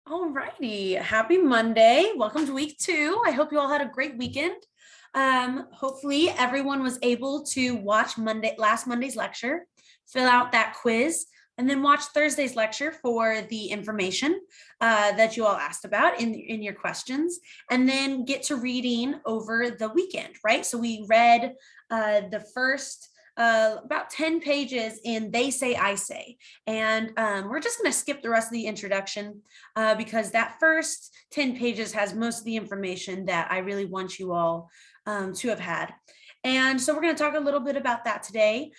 All righty. Happy Monday. Welcome to week 2. I hope you all had a great weekend. Hopefully everyone was able to watch last Monday's lecture, fill out that quiz, and then watch Thursday's lecture for the information that you all asked about in your questions, and then get to reading over the weekend, right? So we read the first about 10 pages in They Say, I Say. And we're just going to skip the rest of the introduction because that first 10 pages has most of the information that I really want you all to have had. And so we're going to talk a little bit about that today.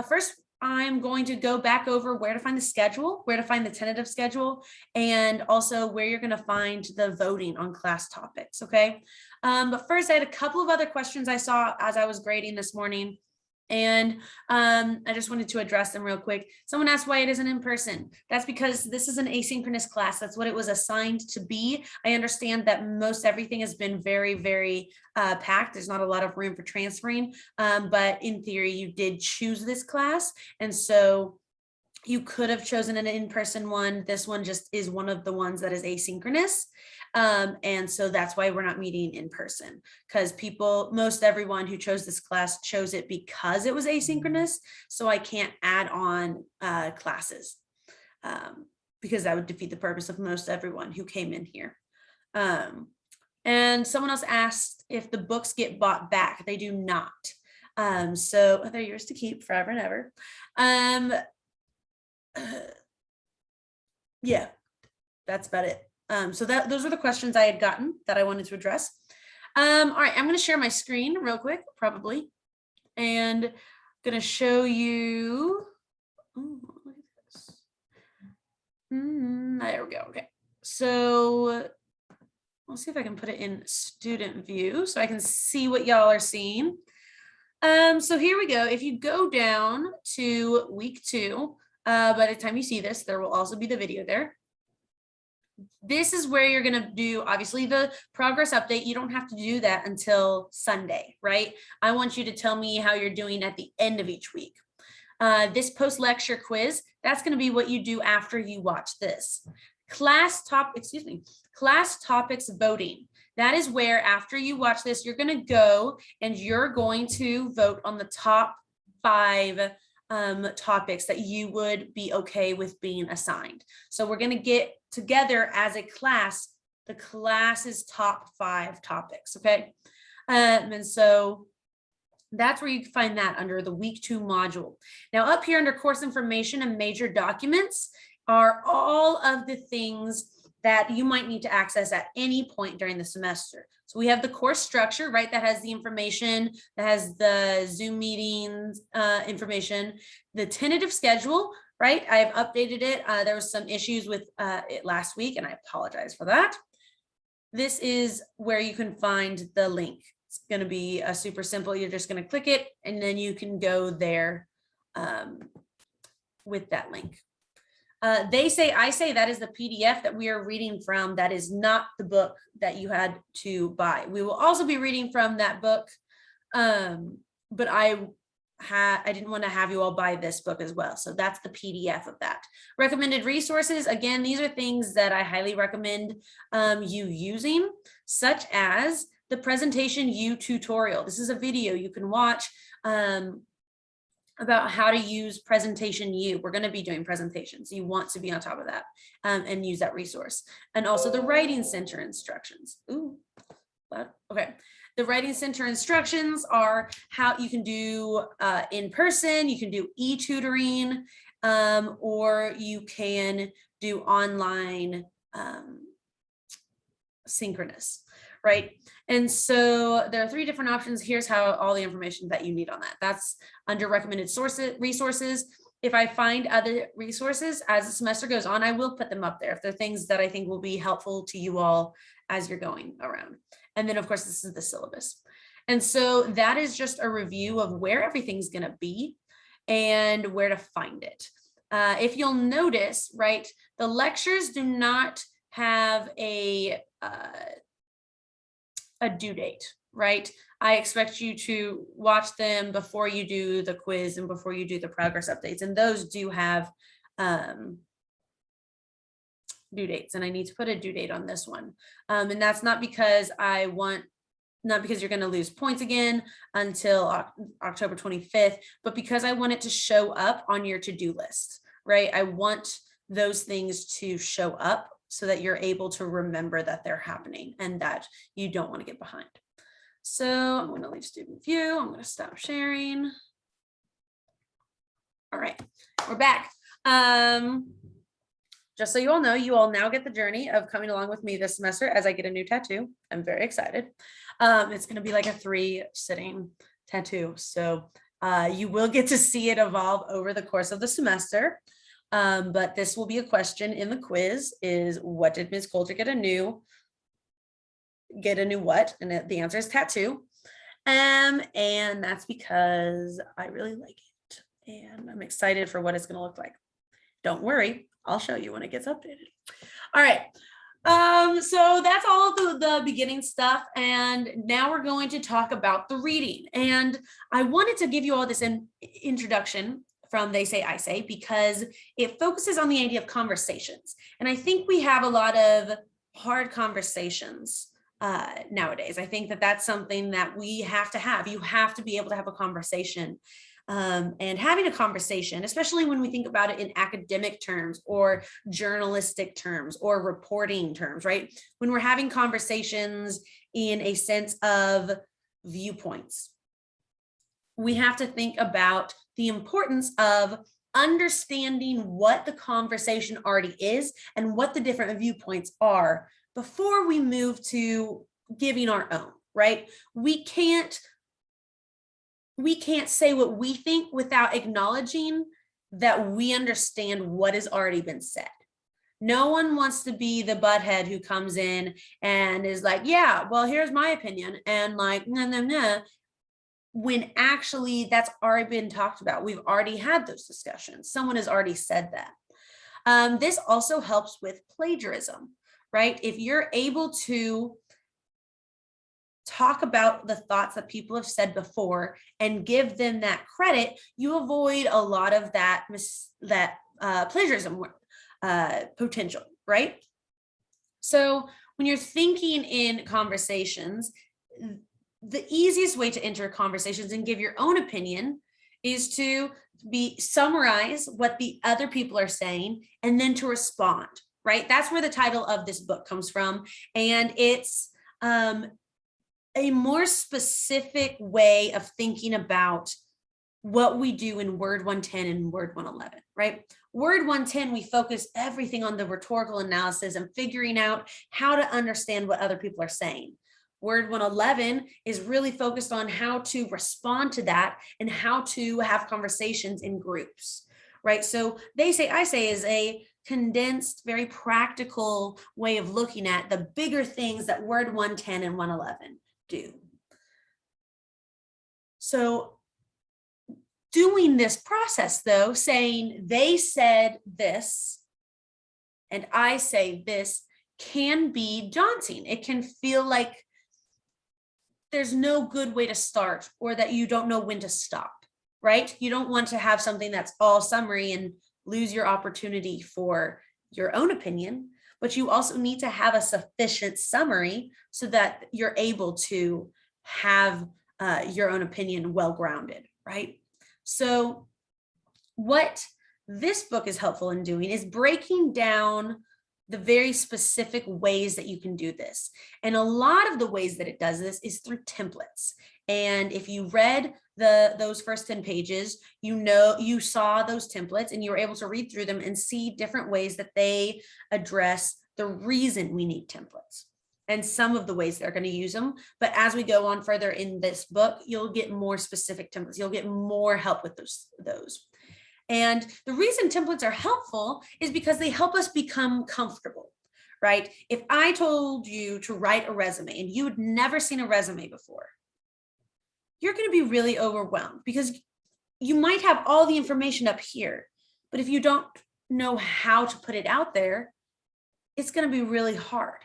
First, I'm going to go back over where to find the schedule, where to find the tentative schedule, and also where you're going to find the voting on class topics, okay? But first, I had a couple of other questions I saw as I was grading this morning. And I just wanted to address them real quick. Someone asked why it isn't in person. That's because this is an asynchronous class. That's what it was assigned to be. I understand that most everything has been very, very packed. There's not a lot of room for transferring, but in theory, you did choose this class. And so you could have chosen an in-person one. This one just is one of the ones that is asynchronous. And so that's why we're not meeting in person, because most everyone who chose this class chose it because it was asynchronous. So I can't add on classes because that would defeat the purpose of most everyone who came in here. And someone else asked if the books get bought back. They do not. So they're yours to keep forever and ever. Yeah, that's about it. So those were the questions I had gotten that I wanted to address. All right, I'm going to share my screen real quick, probably, and I'm going to show you. Oh, look at this. There we go. Okay, so let's see if I can put it in student view so I can see what y'all are seeing. So here we go. If you go down to week 2, by the time you see this, there will also be the video there. This is where you're going to do, obviously, the progress update. You don't have to do that until Sunday, right? I want you to tell me how you're doing at the end of each week. This post-lecture quiz, that's going to be what you do after you watch this. Class topics voting. That is where, after you watch this, you're going to go and you're going to vote on the top 5 topics that you would be okay with being assigned. So we're going to get together as a class, the class's top 5 topics, okay? And so that's where you can find that under the week 2 module. Now up here under course information and major documents are all of the things that you might need to access at any point during the semester. So we have the course structure, right? That has the information, that has the Zoom meetings information, the tentative schedule, right? I've updated it. There was some issues with it last week, and I apologize for that. This is where you can find the link. It's going to be super simple. You're just going to click it, and then you can go there with that link. They Say, I Say, that is the PDF that we are reading from. That is not the book that you had to buy. We will also be reading from that book, but I didn't want to have you all buy this book as well. So that's the PDF of that. Recommended resources. Again, these are things that I highly recommend you using, such as the Presentation U tutorial. This is a video you can watch about how to use Presentation U. We're going to be doing presentations. You want to be on top of that and use that resource. And also the Writing Center instructions. Ooh, okay. The Writing Center instructions are how you can do in person, you can do e-tutoring, or you can do online synchronous, right? And so there are 3 different options. Here's how all the information that you need on that. That's under recommended resources. If I find other resources as the semester goes on, I will put them up there if they're things that I think will be helpful to you all as you're going around. And then of course, this is the syllabus. And so that is just a review of where everything's going to be and where to find it. If you'll notice, right, the lectures do not have a due date, right? I expect you to watch them before you do the quiz and before you do the progress updates. And those do have due dates, and I need to put a due date on this one. And that's not because not because you're going to lose points again until October 25th, but because I want it to show up on your to-do list, right? I want those things to show up so that you're able to remember that they're happening and that you don't want to get behind. So I'm going to leave student view. I'm going to stop sharing. All right, we're back. Just so you all know, you all now get the journey of coming along with me this semester as I get a new tattoo. I'm very excited. It's going to be like a 3-sitting tattoo. So you will get to see it evolve over the course of the semester. But this will be a question in the quiz is, what did Ms. Coulter get a new what? And the answer is tattoo. And that's because I really like it. And I'm excited for what it's going to look like. Don't worry, I'll show you when it gets updated. All right. So that's all of the beginning stuff. And now we're going to talk about the reading. And I wanted to give you all this introduction from They Say, I Say, because it focuses on the idea of conversations. And I think we have a lot of hard conversations nowadays. I think that that's something that we have to have. You have to be able to have a conversation. And having a conversation, especially when we think about it in academic terms or journalistic terms or reporting terms, right? When we're having conversations in a sense of viewpoints, we have to think about the importance of understanding what the conversation already is and what the different viewpoints are before we move to giving our own, right? We can't say what we think without acknowledging that we understand what has already been said. No one wants to be the butthead who comes in and is like, yeah, well, here's my opinion. And like, no, when actually that's already been talked about. We've already had those discussions. Someone has already said that. This also helps with plagiarism, right? If you're able to talk about the thoughts that people have said before and give them that credit, you avoid a lot of that plagiarism potential, right? So when you're thinking in conversations, the easiest way to enter conversations and give your own opinion is to summarize what the other people are saying and then to respond, right? That's where the title of this book comes from. And it's a more specific way of thinking about what we do in Word 110 and Word 111, right? Word 110, we focus everything on the rhetorical analysis and figuring out how to understand what other people are saying. Word 111 is really focused on how to respond to that and how to have conversations in groups, right? So They Say, I Say is a condensed, very practical way of looking at the bigger things that Word 110 and 111 do. So doing this process though, saying they said this and I say this can be daunting. It can feel like there's no good way to start or that you don't know when to stop, right? You don't want to have something that's all summary and lose your opportunity for your own opinion, but you also need to have a sufficient summary so that you're able to have your own opinion well-grounded, right? So what this book is helpful in doing is breaking down the very specific ways that you can do this. And a lot of the ways that it does this is through templates. And if you read those first 10 pages, you saw those templates and you were able to read through them and see different ways that they address the reason we need templates and some of the ways they're going to use them. But as we go on further in this book, you'll get more specific templates. You'll get more help with those. And the reason templates are helpful is because they help us become comfortable, right? If I told you to write a resume and you had never seen a resume before, you're going to be really overwhelmed because you might have all the information up here, but if you don't know how to put it out there, it's going to be really hard.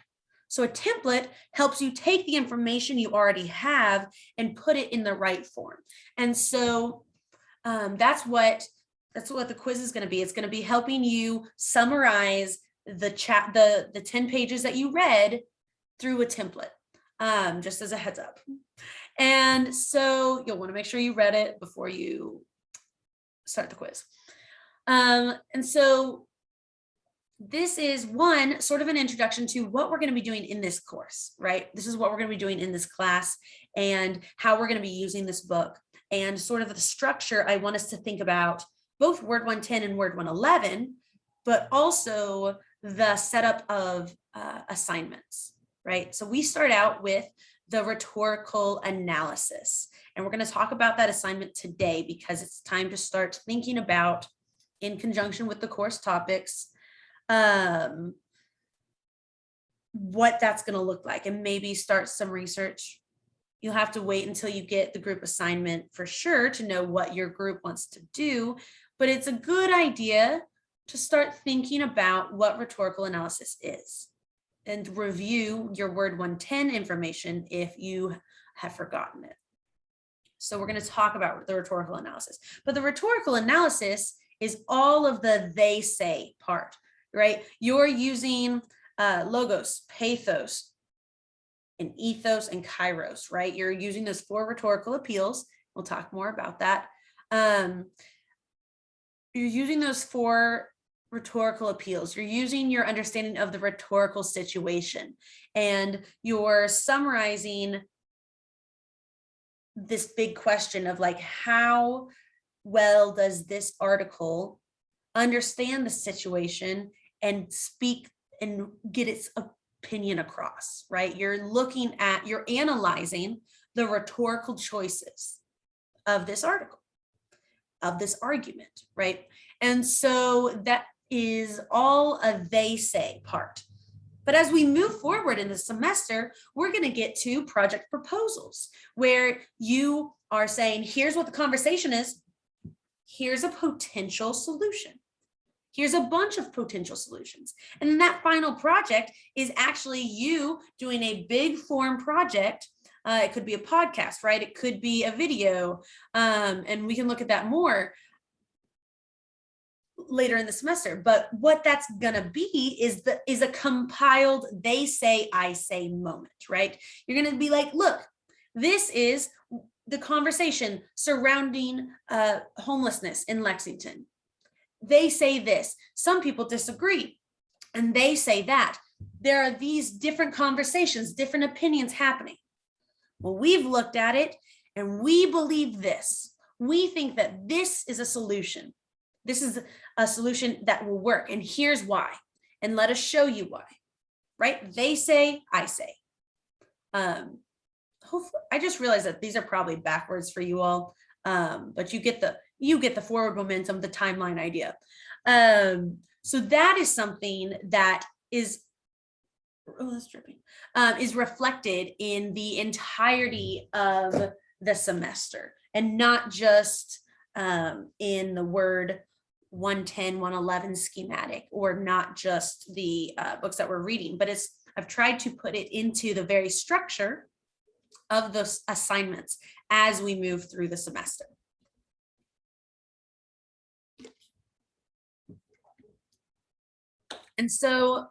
So a template helps you take the information you already have and put it in the right form. And so that's what the quiz is going to be. It's going to be helping you summarize the 10 pages that you read through a template, just as a heads up. And so you'll want to make sure you read it before you start the quiz. And so this is one sort of an introduction to what we're going to be doing in this course, right? This is what we're going to be doing in this class and how we're going to be using this book, and sort of the structure I want us to think about, both Word 110 and Word 111, but also the setup of assignments, right? So we start out with the rhetorical analysis, and we're going to talk about that assignment today because it's time to start thinking about, in conjunction with the course topics, what that's going to look like, and maybe start some research. You'll have to wait until you get the group assignment for sure to know what your group wants to do, but it's a good idea to start thinking about what rhetorical analysis is and review your Word 110 information if you have forgotten it. So we're going to talk about the rhetorical analysis, but the rhetorical analysis is all of the they say part, right? You're using logos, pathos, and ethos, and kairos, right? You're using those 4 rhetorical appeals. We'll talk more about that. You're using those 4 rhetorical appeals. You're using your understanding of the rhetorical situation, and you're summarizing this big question of like, how well does this article understand the situation and speak and get its opinion across, right? You're analyzing the rhetorical choices of this article, of this argument, right? And so that is all a they say part. But as we move forward in the semester, we're going to get to project proposals, where you are saying, here's what the conversation is. Here's a potential solution. Here's a bunch of potential solutions. And then that final project is actually you doing a big form project. It could be a podcast, right? It could be a video. And we can look at that more later in the semester. But what that's gonna be is a compiled they say, I say moment, right? You're gonna be like, look, this is the conversation surrounding homelessness in Lexington. They say this, some people disagree, and they say that. There are these different conversations, different opinions happening. Well, we've looked at it and we believe this. We think that this is a solution. This is a solution that will work, and here's why. And let us show you why, right? They say, I say. Hopefully, I just realized that these are probably backwards for you all, but you get the forward momentum, the timeline idea. So that is something that is, oh, that's dripping, is reflected in the entirety of the semester, and not just in the Word 110, 111 schematic, or not just the books that we're reading, but I've tried to put it into the very structure of those assignments as we move through the semester. And so,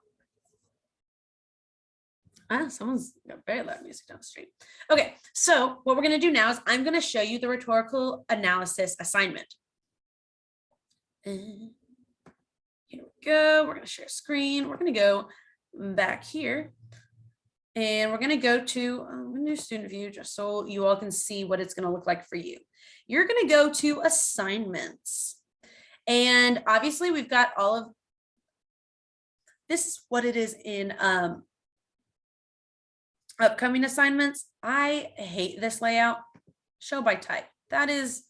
someone's got very loud music down the street. Okay, so what we're going to do now is I'm going to show you the rhetorical analysis assignment. And here we go. We're going to share screen. We're going to go back here, and we're going to go to new student view, just so you all can see what it's going to look like for you. You're going to go to assignments, and obviously we've got all of this is what it is in upcoming assignments. I hate this layout. Show by type. That is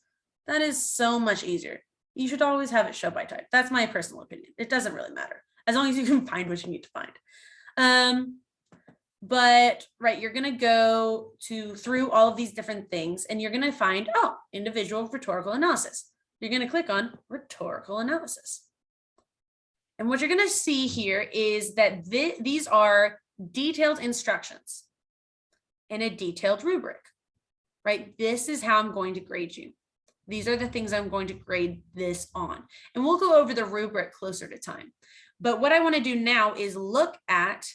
so much easier. You should always have it show by type. That's my personal opinion. It doesn't really matter, as long as you can find what you need to find. But right, you're gonna go through all of these different things, and you're gonna find, oh, individual rhetorical analysis. You're gonna click on rhetorical analysis. And what you're gonna see here is that these are detailed instructions and a detailed rubric, right? This is how I'm going to grade you. These are the things I'm going to grade this on. And we'll go over the rubric closer to time. But what I want to do now is look at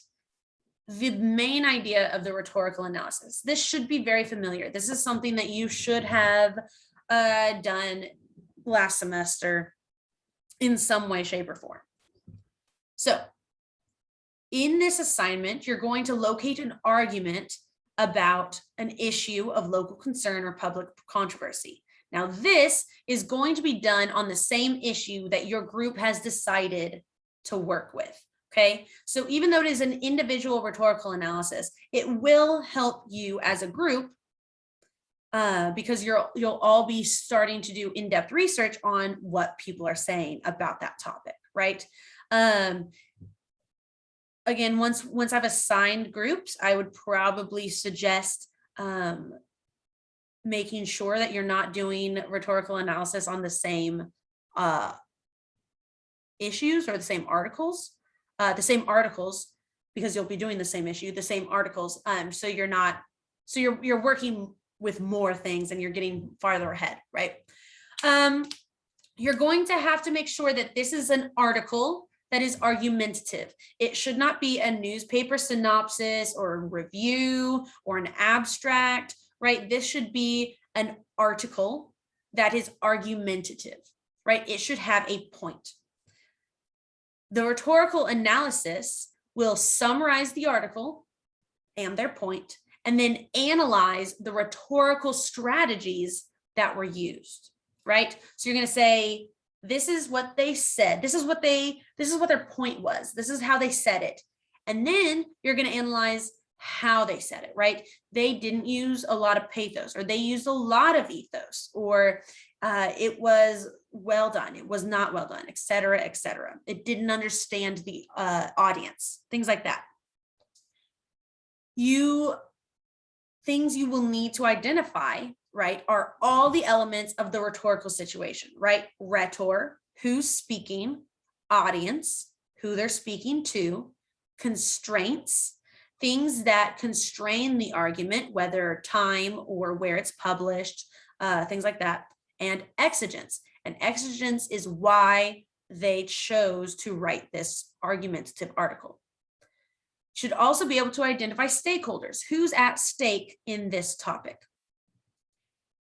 the main idea of the rhetorical analysis. This should be very familiar. This is something that you should have done last semester in some way, shape, or form. So in this assignment, you're going to locate an argument about an issue of local concern or public controversy. Now, this is going to be done on the same issue that your group has decided to work with. Okay, so even though it is an individual rhetorical analysis, it will help you as a group because you'll all be starting to do in-depth research on what people are saying about that topic, right? Again, once I've assigned groups, I would probably suggest making sure that you're not doing rhetorical analysis on the same issues or the same articles, because you'll be doing the same issue, the same articles. So you're working with more things and you're getting farther ahead, right? You're going to have to make sure that this is an article that is argumentative. It should not be a newspaper synopsis or a review or an abstract, right? This should be an article that is argumentative, right? It should have a point. The rhetorical analysis will summarize the article and their point, and then analyze the rhetorical strategies that were used, right? So you're going to say, this is what they said. This is what their point was. This is how they said it. And then you're going to analyze how they said it, right? They didn't use a lot of pathos, or they used a lot of ethos, or it was well done, it was not well done, et cetera, et cetera. It didn't understand the audience, things like that. Things you will need to identify, right, are all the elements of the rhetorical situation, right? Rhetor, who's speaking, audience, who they're speaking to, constraints, things that constrain the argument, whether time or where it's published, things like that, and exigence. And exigence is why they chose to write this argumentative article. Should also be able to identify stakeholders, who's at stake in this topic.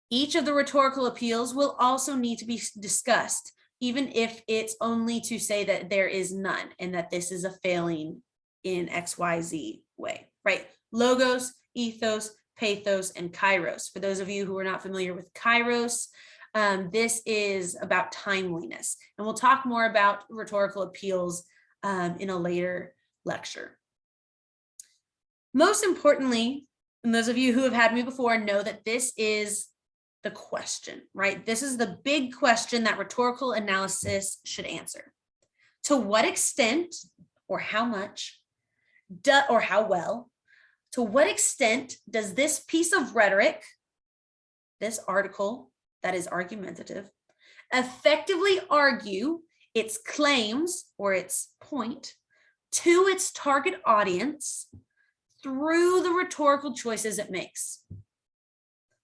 Each of the rhetorical appeals will also need to be discussed, even if it's only to say that there is none and that this is a failing in XYZ way, right? Logos, ethos, pathos, and kairos. For those of you who are not familiar with kairos, this is about timeliness. And we'll talk more about rhetorical appeals in a later lecture. Most importantly, and those of you who have had me before know that this is the question, right? This is the big question that rhetorical analysis should answer. To what extent or how much or how well, to what extent does this piece of rhetoric, this article that is argumentative, effectively argue its claims or its point to its target audience through the rhetorical choices it makes?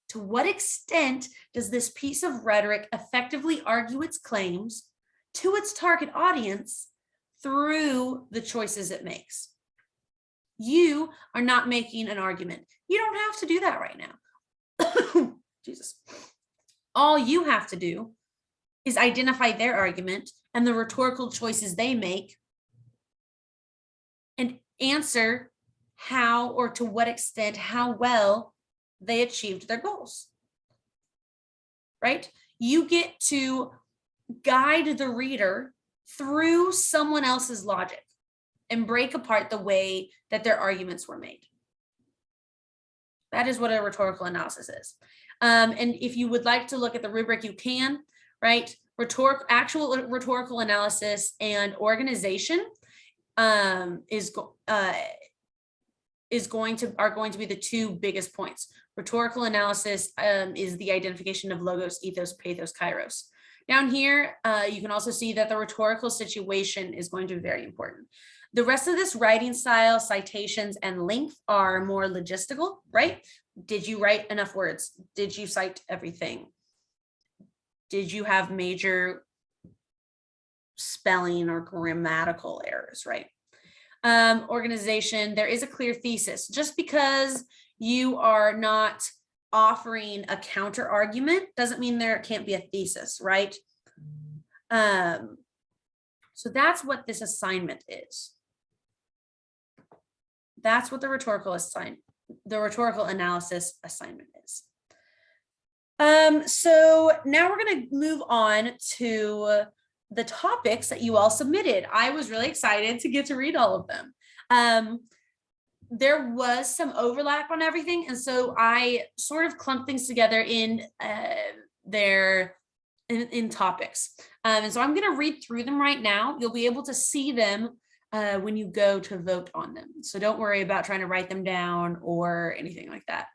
To what extent does this piece of rhetoric effectively argue its claims to its target audience through the choices it makes? You are not making an argument. You don't have to do that right now. Jesus. All you have to do is identify their argument and the rhetorical choices they make and answer how or to what extent, how well they achieved their goals, right? You get to guide the reader through someone else's logic and break apart the way that their arguments were made. That is what a rhetorical analysis is. And if you would like to look at the rubric, you can, right? Actual rhetorical analysis and organization are going to be the two biggest points. Rhetorical analysis is the identification of logos, ethos, pathos, kairos. Down here, you can also see that the rhetorical situation is going to be very important. The rest of this writing style, citations, and length are more logistical, right? Did you write enough words? Did you cite everything? Did you have major spelling or grammatical errors, right? Organization, there is a clear thesis. Just because you are not offering a counter argument doesn't mean there can't be a thesis, right? So that's what this assignment is. That's what the rhetorical analysis assignment is. So now we're going to move on to the topics that you all submitted. I was really excited to get to read all of them. There was some overlap on everything, and so I sort of clumped things together in topics. And so I'm going to read through them right now. You'll be able to see them when you go to vote on them. So don't worry about trying to write them down or anything like that,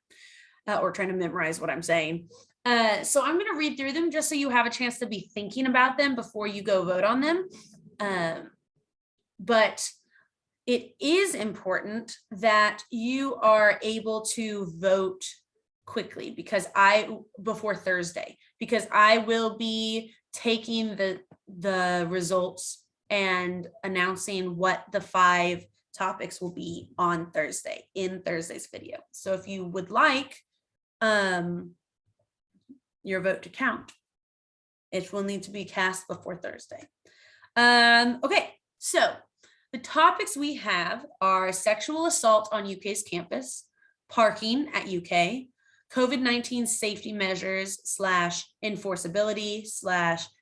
or trying to memorize what I'm saying. So I'm going to read through them just so you have a chance to be thinking about them before you go vote on them. But it is important that you are able to vote quickly before Thursday, because I will be taking the results and announcing what the 5 topics will be on Thursday in Thursday's video. So if you would like your vote to count, it will need to be cast before Thursday. Okay, so the topics we have are sexual assault on UK's campus, parking at UK, COVID-19 safety measures / enforceability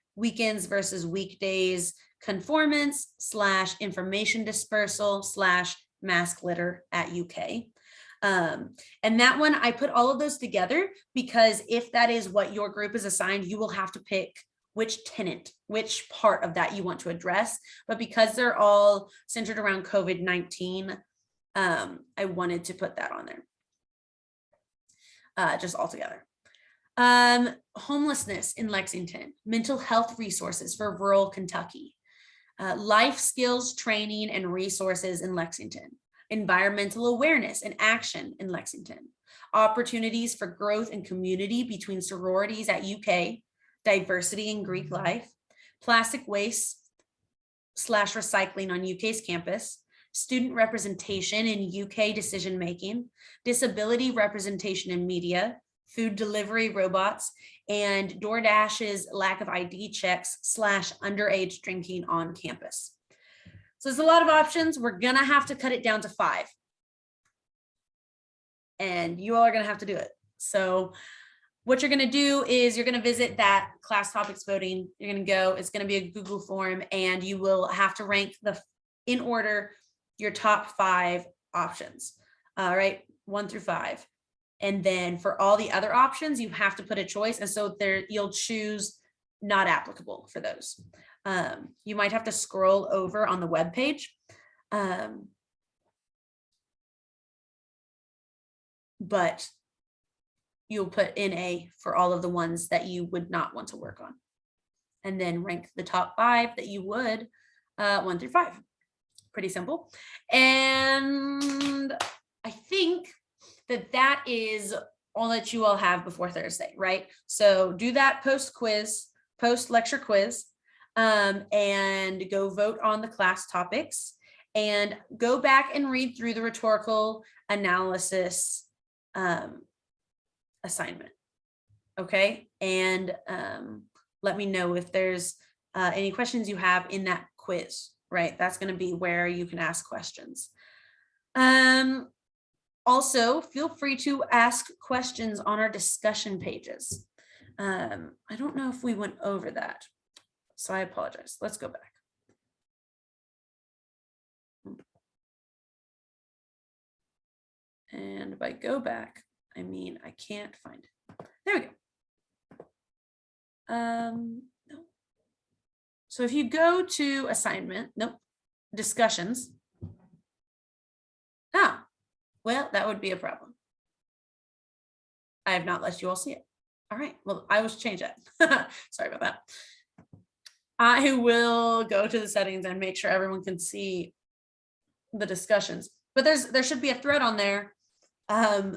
/ weekends versus weekdays, conformance / information dispersal / mask litter at UK. And that one, I put all of those together because if that is what your group is assigned, you will have to pick which tenant, which part of that you want to address. But because they're all centered around COVID-19, I wanted to put that on there. Just all together. Homelessness in Lexington, mental health resources for rural Kentucky, life skills training and resources in Lexington, environmental awareness and action in Lexington, opportunities for growth and community between sororities at UK, diversity in Greek life, plastic waste / recycling on UK's campus, student representation in UK decision-making, disability representation in media, food delivery robots, and DoorDash's lack of ID checks / underage drinking on campus. So there's a lot of options. We're gonna have to cut it down to 5. And you all are gonna have to do it. So what you're gonna do is you're gonna visit that class topics voting. You're gonna go, it's gonna be a Google form, and you will have to rank in order your top 5 options, right? 1 through 5. And then for all the other options, you have to put a choice. And so there you'll choose not applicable for those. You might have to scroll over on the web page. But you'll put in A for all of the ones that you would not want to work on. And then rank the top 5 that you would, 1 through 5. Pretty simple. And I think that is all that you all have before Thursday, right? So do that post lecture quiz, and go vote on the class topics, and go back and read through the rhetorical analysis assignment. Okay, and let me know if there's any questions you have in that quiz, right? That's going to be where you can ask questions. Also, feel free to ask questions on our discussion pages. I don't know if we went over that, so I apologize. Let's go back. And by go back, I mean I can't find it. There we go. No. So if you go to assignment, discussions. Well, that would be a problem. I have not let you all see it. All right, well, I will change that. Sorry about that. I will go to the settings and make sure everyone can see the discussions. But there should be a thread on there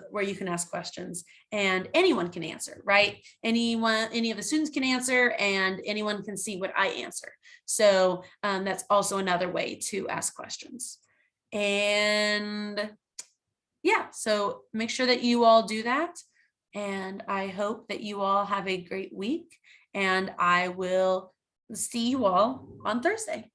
where you can ask questions, and anyone can answer, right? Any of the students can answer, and anyone can see what I answer. So that's also another way to ask questions. And yeah, so make sure that you all do that. And I hope that you all have a great week. And I will see you all on Thursday.